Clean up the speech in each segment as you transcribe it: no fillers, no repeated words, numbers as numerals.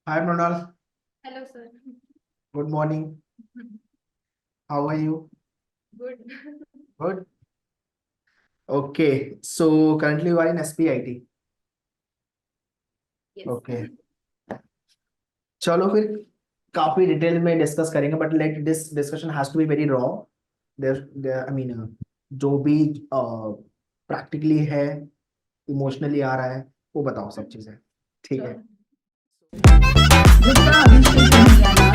Hi, Mronal. Hello, sir. Good morning. How are you? Good. Good. Okay. So currently you are in SPIT. Yes. Okay. चलो फिर काफी detail में discuss करेंगे but let this discussion has to be very raw there I mean जो भी practically है emotionally आ रहा है वो बताओ सब चीजें ठीक है Sure. Gupta Abhishek Kanhaiyalal.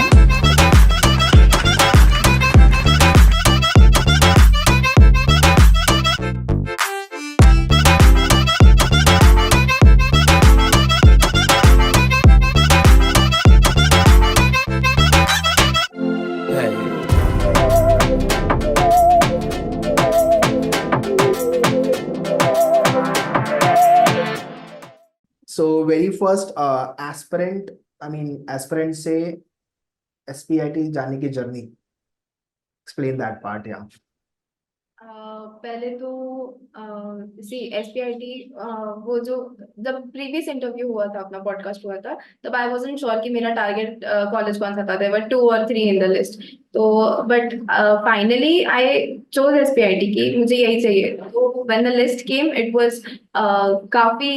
So very first aspirant I mean aspirant से SPIT जाने की जर्नी एक्सप्लेन दैट पार्ट या पहले तो सी एसपीआईटी वो जो जब प्रीवियस इंटरव्यू हुआ था अपना पॉडकास्ट हुआ था तब आई वाजंट श्योर कि मेरा टारगेट कॉलेज कौन सा था देयर वर 2 और 3 इन द लिस्ट तो but finally I chose SPIT की मुझे यही चाहिए तो when the list came it was काफी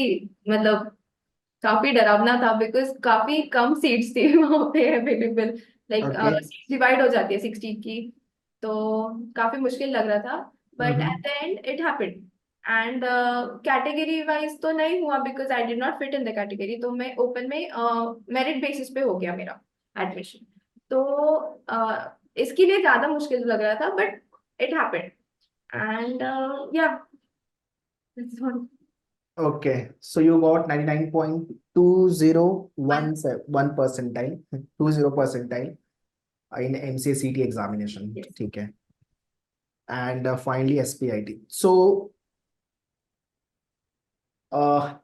मतलब काफी डरावना था बिकॉज काफी कम सीट्स थी वहां पे available like okay seats divide हो जाती है 60 की तो काफी मुश्किल लग रहा था but at the and it happened and category wise तो नहीं हुआ because I did not fit in the category तो मैं ओपन में मेरिट बेसिस पे हो गया मेरा एडमिशन तो इसके लिए ज्यादा मुश्किल लग रहा था बट इट हैपेंड एंड या Okay, so you got 99.2017 percentile, 20 percentile in MCA CT examination. yes. ठीक है. And finally SPIT. So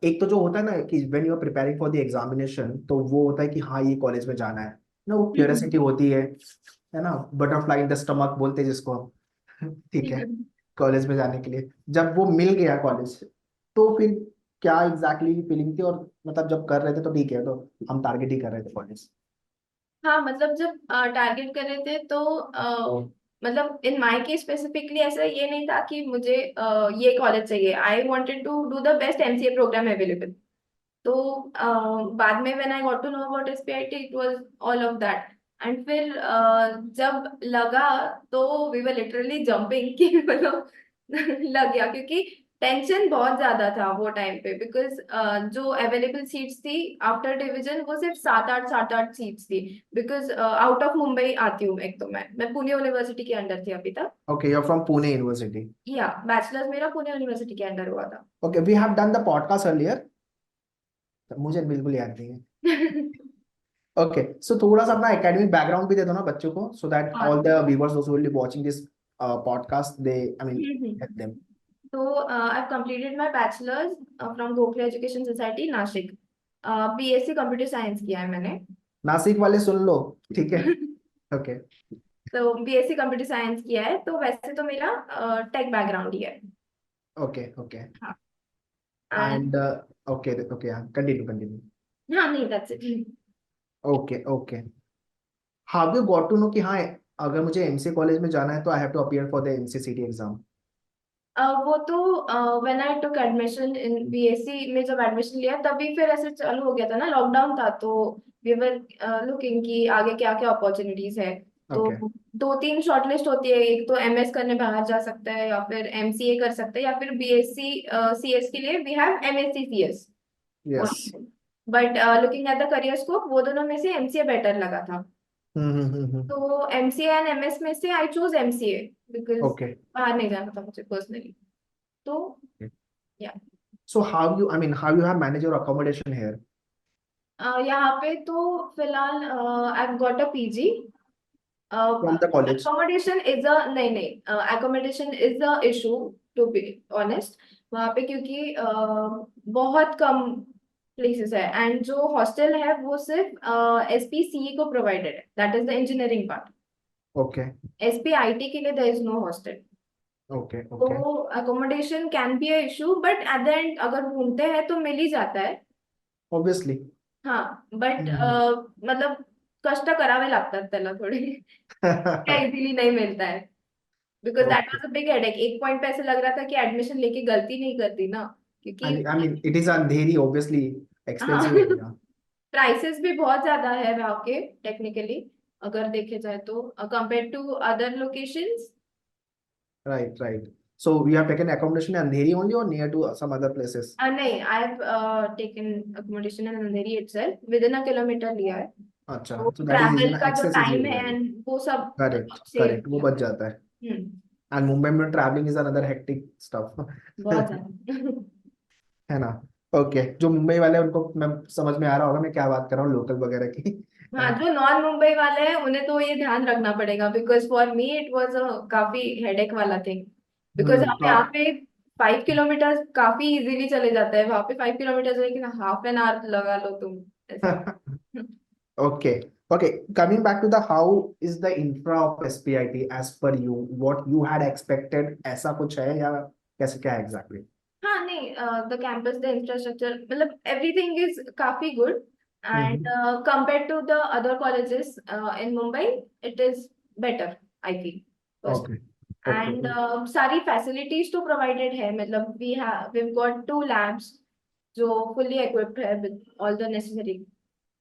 एक तो जो होता है ना कि when you are preparing for the examination तो वो होता है कि हाँ ये कॉलेज में जाना है ना वो क्यूरियोसिटी होती है ना बटरफ्लाई इन द स्टमक बोलते हैं जिसको हम ठीक है कॉलेज में जाने के लिए जब वो मिल गया कॉलेज तो फिर क्या एग्जैक्टली फीलिंग थी और मतलब जब कर रहे थे तो ठीक है तो हम टारगेट ही कर रहे थे कॉलेज हाँ मतलब जब टारगेट कर रहे थे तो मतलब इन माय केस स्पेसिफिकली ऐसा ये नहीं था कि मुझे ये कॉलेज चाहिए I wanted to do the best MCA program available तो बाद में when I got to know about SPIT it was all of that and फिर जब लगा तो वी वर लिटरली जंपिंग कि मतलब लग गया क्योंकि टेंशन बहुत ज्यादा था वो टाइम पे बिकॉज जो अवेलेबल सीट्स थी आफ्टर डिवीजन वो सिर्फ 7-8 सीट्स थी बिकॉज आउट ऑफ मुंबई आती हूँ एक तो मैं पुणे यूनिवर्सिटी के अंडर थी अभी तक okay you are from Pune university या बैचलर्स मेरा पुणे यूनिवर्सिटी के अंडर हुआ था okay we have done the podcast earlier मुझे बिल्कुल याद नहीं है ओके सो थोड़ा सा अपना एकेडमिक बैकग्राउंड भी दे दो ना बच्चों को सो दैट हाँ all the viewers those who will be watching this podcast they I mean get them So I've completed my bachelor's from Gokhale Education Society, Nashik. BSc Computer Science किया है मैंने. नासिक वाले सुन लो ठीक है ओके तो BSc Computer Science किया है तो वैसे तो मेरा टेक बैकग्राउंड ही है. ओके ओके हाँ. And And okay okay continue continue हाँ नहीं that's it. Okay okay how you got to know कि हाँ अगर मुझे एमसीए कॉलेज में जाना है तो I have to appear for the MCA CET exam वो तो when I took admission in BSc में जब एडमिशन लिया तभी फिर ऐसे चालू हो गया था ना लॉकडाउन था तो वी वर लुकिंग कि आगे क्या क्या अपॉर्चुनिटीज है तो ओके 2-3 शॉर्टलिस्ट होती है एक तो एमएस करने बाहर जा सकता है या फिर एमसीए कर सकता है या फिर बीएससी सीएस के लिए we have MSc CS yes but looking at the career scope वो दोनों में से एमसीए बेटर लगा था तो एमसीए एंड एमएस में से I choose MCA because okay बाहर नहीं जाना था मुझे पर्सनली तो या so how you I mean how you have manage your accommodation here यहाँ पे तो फिलहाल I got a PG from the college accommodation is a नहीं नहीं accommodation is a issue to be honest वहाँ पे क्योंकि बहुत कम प्लेसेस है एंड जो हॉस्टल है वो सिर्फ एसपीसीई को प्रोवाइडेड है that is the engineering part okay SPIT के लिए there is no hostel okay okay तो accommodation can be a issue but at the end अगर ढूंढते हैं तो मिल ही जाता है ऑब्वियसली हाँ बट हम्म. मतलब कष्ट करावे लागतात त्याला थोडे क्या इजीली नहीं मिलता है because that Okay. Was a big headache. एक पॉइंट पे ऐसे लग रहा था कि एडमिशन लेके गलती नहीं करती ना, क्योंकि And I mean, it is Andheri, obviously हाँ expensive area. प्राइसेस भी बहुत ज्यादा है वहाँ के टेक्निकली, अगर देखे जाए तो compare to other locations. Right, right. So you have taken accommodation in Andheri only or near to some other places? नहीं, I have taken accommodation in Andheri itself, with in a kilometre लिया है। अच्छा, तो so that is easy travel ना, का जो access easy time हो है जाएगा. एंड वो सब Correct, सेव correct, वो किया। बच जाता है. हम्म। And मुंबई में traveling is another hectic stuff. बहुत ज्यादा है ना. ओके, जो मुंबई वाले हैं उनको मैं समझ में आ रहा होगा मैं क्या बात कर रहा हूँ लोकल वगैरह की. है हाँ, ना. जो नॉन मुंबई वाले हैं उन्हें तो ये ध्यान रखना पड़ेगा, because for me it was a काफी हेडेक वाला थिंग। बिकॉज हम तो यहाँ आप. पे 5 किलोमीटर काफी इजीली चले जाते हैं, वहां पे 5 किलोमीटर लेकिन हाफ एन आवर लगा लो तुम ऐसा। Okay, okay, coming back to the how is the infra of SPIT as per you, what you had expected, ऐसा कुछ है या कैसे क्या है exactly? हाँ नहीं, द कैंपस द इंफ्रास्ट्रक्चर मतलब एवरीथिंग इज काफी good and hmm. Compare to the other colleges in Mumbai it is better I feel first. Okay, okay, and सारी फैसिलिटीज तो प्रोवाइडेड है, मतलब वी गॉट 2 लैब्स जो फुल्ली इक्विप्ड है with all the necessary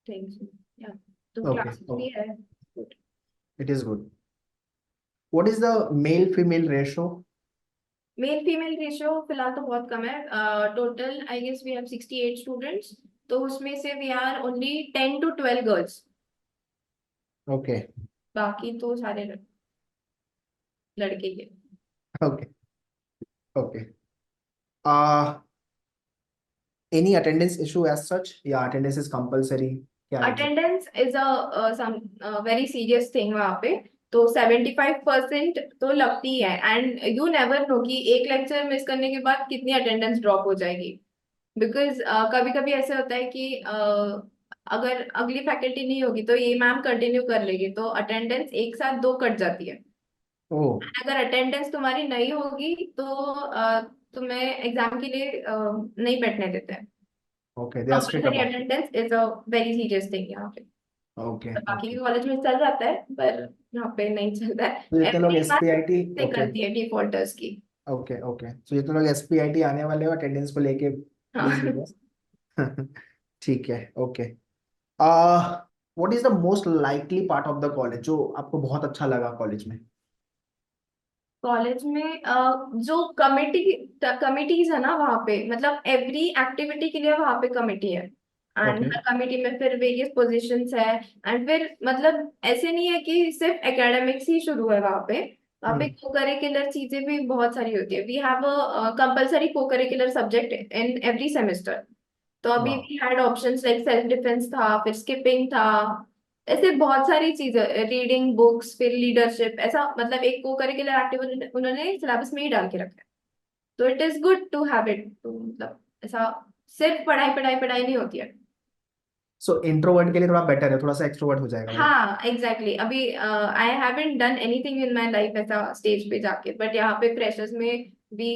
things. या तो okay, classes भी okay, है good। it is good. What is the male female ratio? Male female ratio फिलहाल तो बहुत कम है। Total I guess we have 68 students, तो उसमें से we are only 10 to 12 girls, Okay, बाकी तो सारे लड़के ही हैं। okay, okay. uh any attendance issue as such या attendance is compulsory क्या है exactly? Attendance is a some very serious thing वहाँ पे, तो 75% तो लगती है एंड यू नेवर नो कि एक लेक्चर मिस करने के बाद कितनी अटेंडेंस ड्रॉप हो जाएगी। बिकॉज कभी कभी ऐसे होता है कि अगर अगली फैकल्टी नहीं होगी तो ये मैम कंटिन्यू कर लेगी, तो अटेंडेंस एक साथ 2 कट जाती है। Oh, अगर अटेंडेंस तुम्हारी नहीं होगी तो तुम्हें एग्जाम के लिए नहीं बैठने देते हैं। okay, they are strict compulsory about it. Attendance is a very serious thing यहाँ पे। Okay, तो बाकी okay. भी कॉलेज में चल जाता है पर यहाँ पे नहीं चलता है। तो जितने लोग एवरी SPIT, से okay, करती है डिफॉल्टर्स की। ओके, ओके, तो जितने लोग SPIT आने वाले हो अटेंडेंस को लेके प्लीज हाँ बस. ठीक है. Okay. Uh what is the most likely part of the college जो आपको बहुत अच्छा लगा कॉलेज में? कॉलेज में जो कमिटीज है ना वहाँ पे, मतलब एवरी एक्टिविटी के लिए वहाँ पे कमिटी है एंड ओके. हर कमिटी में फिर वेरियस पोजीशंस है। एंड फिर मतलब ऐसे नहीं है कि सिर्फ एकेडमिक्स ही शुरू है वहाँ पे हम्म. को करिकुलर चीजें भी बहुत सारी होती है। We have a compulsory co curricular subject in every semester. तो अभी वाह. We had options like self defence था, फिर स्किपिंग था, ऐसे बहुत सारी चीजें, रीडिंग बुक्स, फिर लीडरशिप, ऐसा मतलब एक को करिकुलर एक्टिविटी उन्होंने सिलेबस में ही डाल के रखा है। तो it is good to have it, तो मतलब ऐसा सिर्फ पढ़ाई पढ़ाई पढ़ाई नहीं होती है। सो इंट्रोवर्ट के लिए थोड़ा बेटर है, थोड़ा सा एक्सट्रोवर्ट हो जाएगा वो. हाँ एग्जैक्टली exactly। अभी I haven't done anything in my life ऐसा स्टेज पे जाके, बट यहाँ पे फ्रेशर्स में we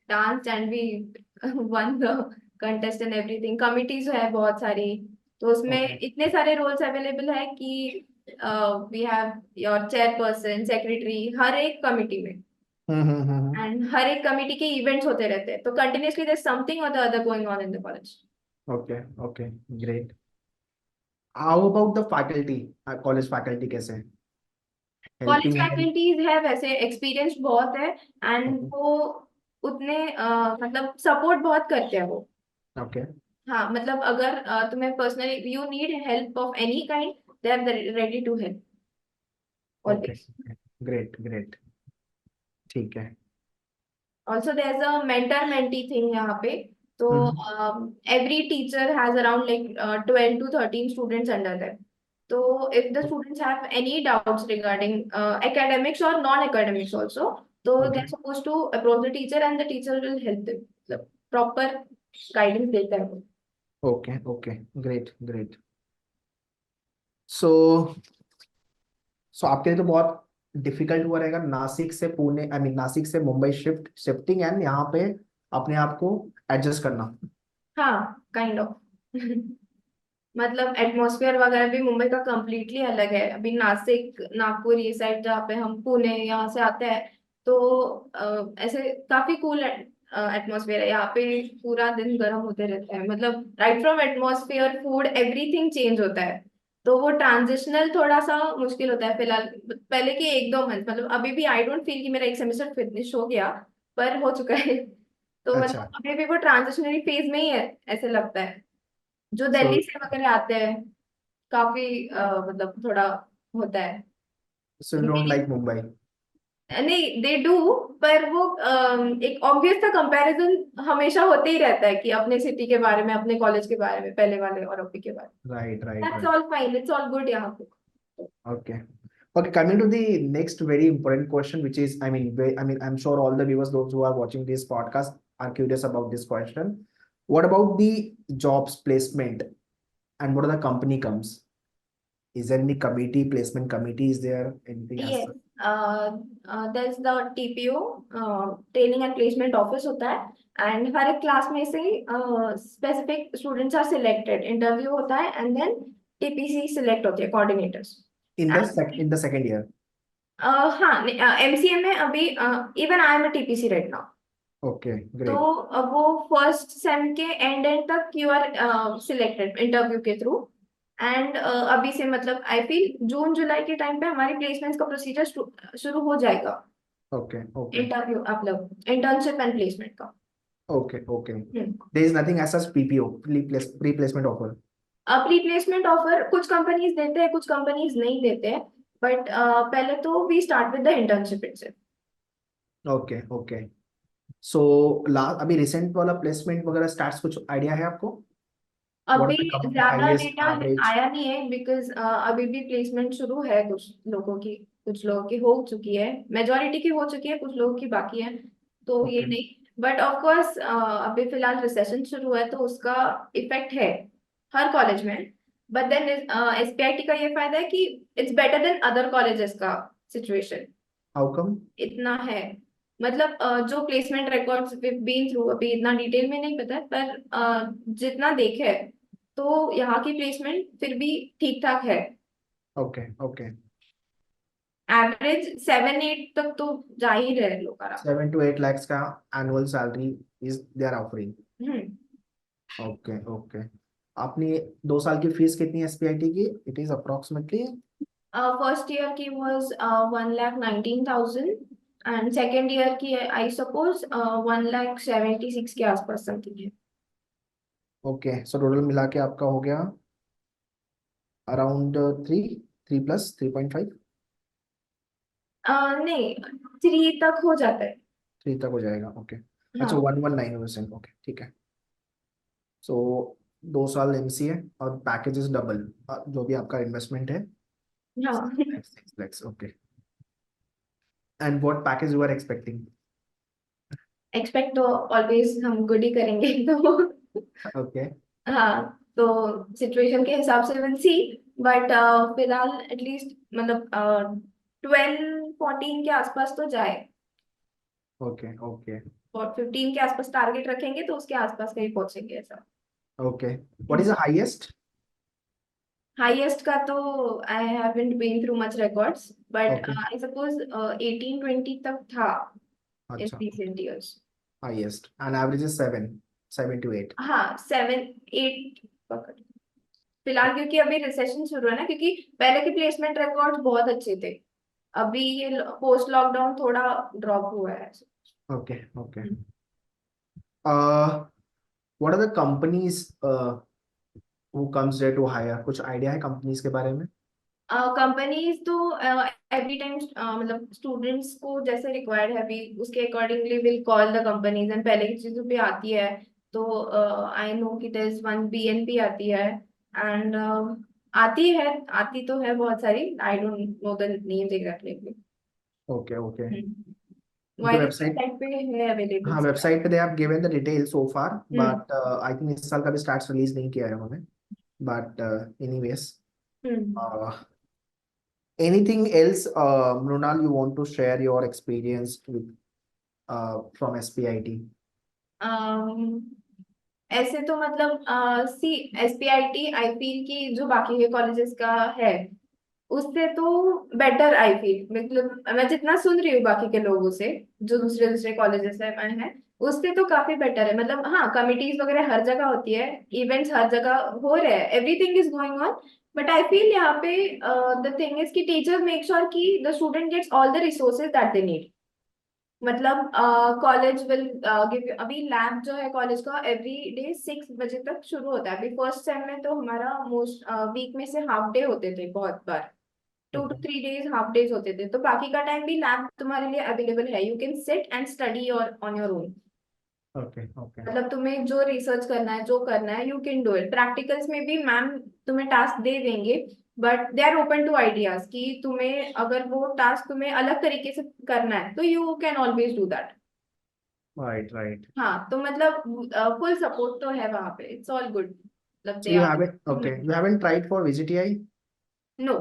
dance and we won the contest and everything. Committees है बहुत सारी, तो उसमें ओके. इतने सारे रोल्स अवेलेबल है कि we have your chairperson secretary हर एक कमिटी में, हम्म. एंड हर एक कमिटी के इवेंट्स होते रहते हैं, तो कंटिन्यूसली देयर समथिंग और the other going on in the college. Okay, okay, great. How about the faculty, college faculty कैसे कॉलेज हेल्पिंग है? फैकल्टीज है वैसे एक्सपीरियंस बहुत है एंड ओके, वो उतने मतलब सपोर्ट बहुत करते हैं वो। ओके, हाँ मतलब अगर तुम्हें personally you need help of any kind, they are ready to help okay, always. Great, great. ठीक है. Also there is a mentor mentee thing यहाँ पे, तो hmm. Every teacher has around like 12 to 13 students under them. तो if the students have any doubts regarding academics or non-academics also, so okay, they're supposed to approach the teacher and the teacher will help them, मतलब proper guidance देता है वो। Okay, okay, great, great. So आपके लिए तो बहुत difficult हुआ रहेगा नासिक से पुणे, आई मीन नासिक से मुंबई शिफ्टिंग एंड यहाँ पे अपने आप को एडजस्ट करना. हाँ काइंड ऑफ मतलब एटमॉस्फेयर वगैरह भी मुंबई का कम्प्लीटली अलग है। अभी नासिक, नागपुर, ये साइड जहाँ पे हम पुणे यहाँ से आते हैं, तो ऐसे काफी कूल एटमॉस्फेयर है यहाँ पे। पूरा दिन गर्म होते रहता है, मतलब right from atmosphere, food, everything change होता है। तो वो ट्रांजिशनल थोड़ा सा मुश्किल होता है फिलहाल। पहले के 1-2 मंथ, मतलब अभी भी आई डोंट फील कि मेरा एक सेमेस्टर फिनिश हो गया, पर हो चुका है। तो अच्छा, मतलब अभी भी वो ट्रांजिशनरी फेज में ही है, ऐसे लगता है। जो सो दिल्ली से वगैरह आते हैं, काफी मतलब थोड़ा होता है। So you don't like Mumbai? नहीं, दे डू, पर वो एक ऑब्वियस सा कंपैरिजन हमेशा होते ही रहता है कि अपने सिटी के बारे में, अपने कॉलेज के बारे में, पहले वाले और अभी के बारे राइट में। Right that's right. All fine, it's all good यहाँ पे। Okay. Okay, coming to the next very important question, which is, I'm sure all the viewers, those who are watching this podcast, are curious about this question. What about the jobs placement and what are the company comes? Is there any committee, placement committee? Is there anything as Yes, such? there's the TPO, training and placement office होता है। And हर एक class में से specific students are selected, interview होता है, and then TPC select होती है, coordinators. In the second year? हाँ, एमसीए में अभी even I am a TPC right now. Okay, तो great. वो फर्स्ट सेम के एंड तक यू आर सिलेक्टेड इंटरव्यू के थ्रू। एंड अभी से मतलब आई फील जून जुलाई के टाइम पे हमारी प्लेसमेंट्स का प्रोसीजर शुरू हो जाएगा। Okay, okay, इंटरव्यू मतलब इंटर्नशिप एंड प्लेसमेंट का। okay, okay. Hmm. There is nothing as such PPO, pre-placement offer. Pre placement offer कुछ कंपनीज देते हैं, कुछ कंपनीज नहीं देते हैं, बट पहले तो we start with the internship itself. Okay, okay. So, अभी रिसेंट वाला प्लेसमेंट वगैरह स्टार्ट कुछ आइडिया है आपको? What अभी are the company ज्यादा highest डेटा average? आया नहीं है, बिकॉज अभी भी प्लेसमेंट शुरू है कुछ लोगों की। कुछ लोगों की हो चुकी है, मेजोरिटी की हो चुकी है, कुछ लोगों की बाकी है। तो ये Okay, नहीं, बट ऑफ कोर्स अभी फिलहाल रिसेशन शुरू है तो उसका इफेक्ट है हर कॉलेज में। बट देन एसपीआईटी का ये फायदा है कि it's better than other colleges का सिचुएशन। how come? इतना है, मतलब जो प्लेसमेंट रिकॉर्ड्स बीन थ्रू, अभी इतना डिटेल में नहीं पता है, पर जितना देखे है, तो यहाँ की प्लेसमेंट फिर भी ठीक ठाक है। Okay, okay. एवरेज 7-8 तक तो जा ही रहे लोग आराम। 7 to 8 lakhs का annual salary is they are offering. Hmm. Okay, okay. आपने 2 साल की फीस कितनी है एसपीआईटी की? It is approximately first year की वाज 1,19,000, एंड सेकेंड ईयर की आई सपोज 1,76,000 के आसपास समथिंग है। okay. So total मिला के आपका हो गया around 3 plus 3.5 नहीं, 3 तक हो जाता है। 3 तक हो जाएगा. Okay. अच्छा, हाँ 119%. Okay, ठीक है. So 2 साल एमसीए और पैकेजेस डबल, जो भी आपका इन्वेस्टमेंट है हाँ। 6 lakhs. Okay. And what package you are expecting? Expect तो ऑलवेज हम गुड ही करेंगे तो Okay. हाँ, तो सिचुएशन के हिसाब से विल सी, बट फिलहाल एटलीस्ट मतलब 12-14 के आसपास तो जाए। Okay, okay, और 15 के आसपास टारगेट रखेंगे तो उसके आसपास कहीं पहुंचेंगे ऐसा। okay. What is the highest? Highest का तो I haven't been through much records, but Okay. I suppose 18-20 तक था इन अच्छा, recent years. highest. And average is 7 to 8. हाँ, 7-8 पकड़। फिलहाल क्योंकि अभी रिसेशन शुरू है ना, क्योंकि पहले के प्लेसमेंट रिकॉर्ड्स बहुत अच्छे थे। अभी ये पोस्ट लॉकडाउन थोड़ा ड्रॉप हुआ है। Okay, okay. What are the companies who comes there to hire? कुछ आइडिया है कंपनीज के बारे में? कंपनीज तो एवरी टाइम मतलब स्टूडेंट्स को जैसे रिक्वायर्ड है अभी उसके accordingly will call the companies, and पहले की चीजों पे आती है। तो आई नो कि देयर इज वन बीएनपी आती है, एंड आती तो है बहुत सारी, I don't know the names exactly. Okay, okay. उनके वायरस वेबसाइट, साइट पे है अवेलेबल। हाँ वेबसाइट पे they have given the detail so far, hmm. But I think इस साल का भी स्टार्ट रिलीज नहीं किया है उन्होंने. But anyways, hmm. anything else, Mrunal, you want to share your experience with from SPIT? ऐसे तो मतलब सी SPIT आई फील कि जो बाकी के कॉलेजेस का है उससे तो बेटर आई फील, मतलब मैं जितना सुन रही हूँ बाकी के लोगों से जो दूसरे दूसरे कॉलेजेस हैं उससे तो काफी बेटर है। मतलब हाँ, कमिटीज वगैरह हर जगह होती है, इवेंट्स हर जगह हो रहे हैं, everything is going on, but I feel यहाँ पे द थिंग इज कि टीचर मेक श्योर कि the student gets all the resources that they need. मतलब कॉलेज विल गिव, अभी लैब जो है कॉलेज का एवरी डे 6 बजे तक शुरू होता है। अभी फर्स्ट सेम में तो हमारा मोस्ट वीक में से हाफ डे होते थे, बहुत बार 2 to 3 days हाफ डेज होते थे, तो बाकी का टाइम भी लैब तुम्हारे लिए अवेलेबल है, you can sit and study और on your own. Okay okay मतलब तुम्हें जो रिसर्च करना है, जो करना है, you can do it. Practicals में भी मैम तुम्हें टास्क दे देंगे, but they are open to ideas कि तुम्हें अगर वो टास्क तुम्हें अलग तरीके से करना है तो you can always do that. Right right हाँ, तो मतलब फुल सपोर्ट तो है वहां पे, इट्स ऑल गुड, मतलब so they you are. haven't okay you haven't tried for VGTI no.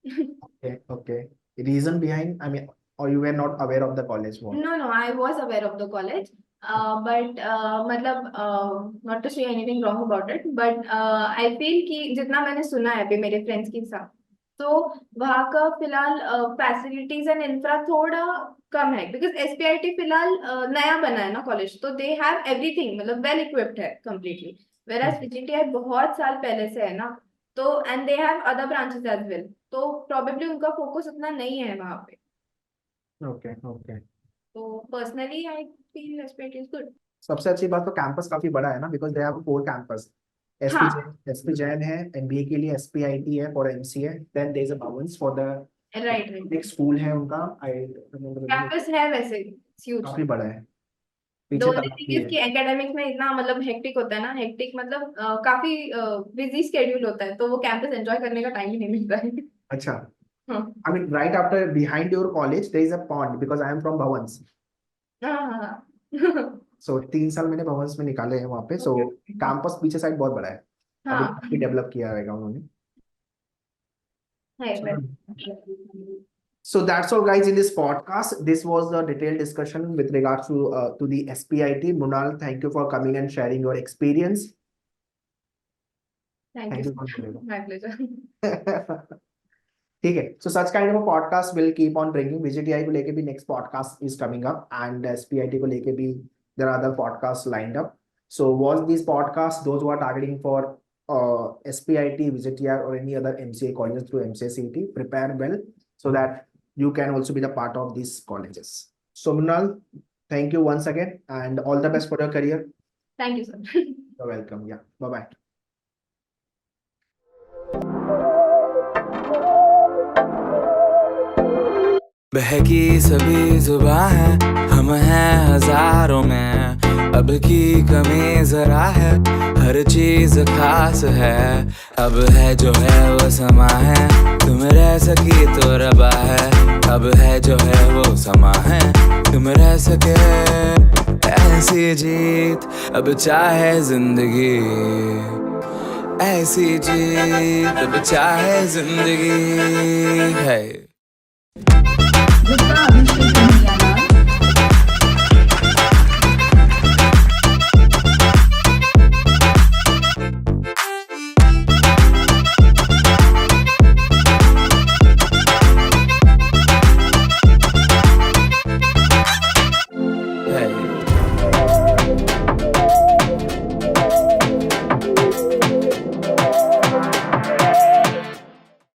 okay okay reason behind I mean or you were not aware of the college what No, no, I was aware of the college, but मतलब not to say anything wrong about it, but I feel कि जितना मैंने सुना है अभी मेरे friends के साथ, तो वहाँ का फिलहाल फैसिलिटीज एंड इंफ्रा थोड़ा कम है, बिकॉज SPIT फिलहाल नया बना है ना कॉलेज, तो दे हैव एवरीथिंग, मतलब वेल इक्विप्ड है कम्प्लीटली, वेराज VGTI बहुत साल पहले से है ना, तो and they have other branches as well, तो प्रॉबेबली उनका फोकस उतना नहीं है वहाँ पे। okay okay तो पर्सनली आई फील SPIT इज गुड। सबसे अच्छी बात तो कैंपस काफी बड़ा है ना बिकॉज दे हैव 4 कैंपस हाँ, SP जैन है MBA के लिए SPIT है for MCA then there is a Bhavan's for the right right, एक स्कूल है उनका आई रिमेंबर कैंपस है वैसे ह्यूज। काफी बड़ा है द पीछे ओनली तलाब थिंग भी इज है कि एकेडमिक्स में इतना मतलब हेक्टिक होता है ना, हेक्टिक मतलब काफी बिजी स्केड्यूल होता है, तो वो कैंपस एंजॉय करने का टाइम ही नहीं मिलता है। अच्छा हाँ I mean right after behind your college there is a pond because I am from Bhavans हाँ हाँ। so 3 साल मैंने भवंस में निकाले हैं वहाँ पे so ओके। कैंपस पीछे साइड बहुत बड़ा है अभी हाँ काफी डेवलप किया रहेगा उन्होंने है चलो वैसे। so that's all guys in this podcast this was the detailed discussion with regards to the SPIT Munal thank you for coming and sharing your experience thank thank you, you for sharing my pleasure. ठीक है so such kind of a podcast will keep on bringing VGTI को लेके भी next podcast is coming up and SPIT को लेके भी there are other podcasts lined up so watch these podcasts those who are targeting for SPIT VGTI or any other MCA colleges through MCA CET prepare well so that you can also be the part of these colleges so Munal thank you once again and all the best for your career thank you sir. you're welcome yeah bye bye बहकी सभी जुबां है हम हैं हजारों में अब की कमी जरा है हर चीज खास है अब है जो है वो समा है तुम रह सकी तो रबा है अब है जो है वो समा है तुम रह सके ऐसी जीत अब चाहे जिंदगी ऐसी जीत अब चाहे जिंदगी है गुप्ता अभिषेक इंडिया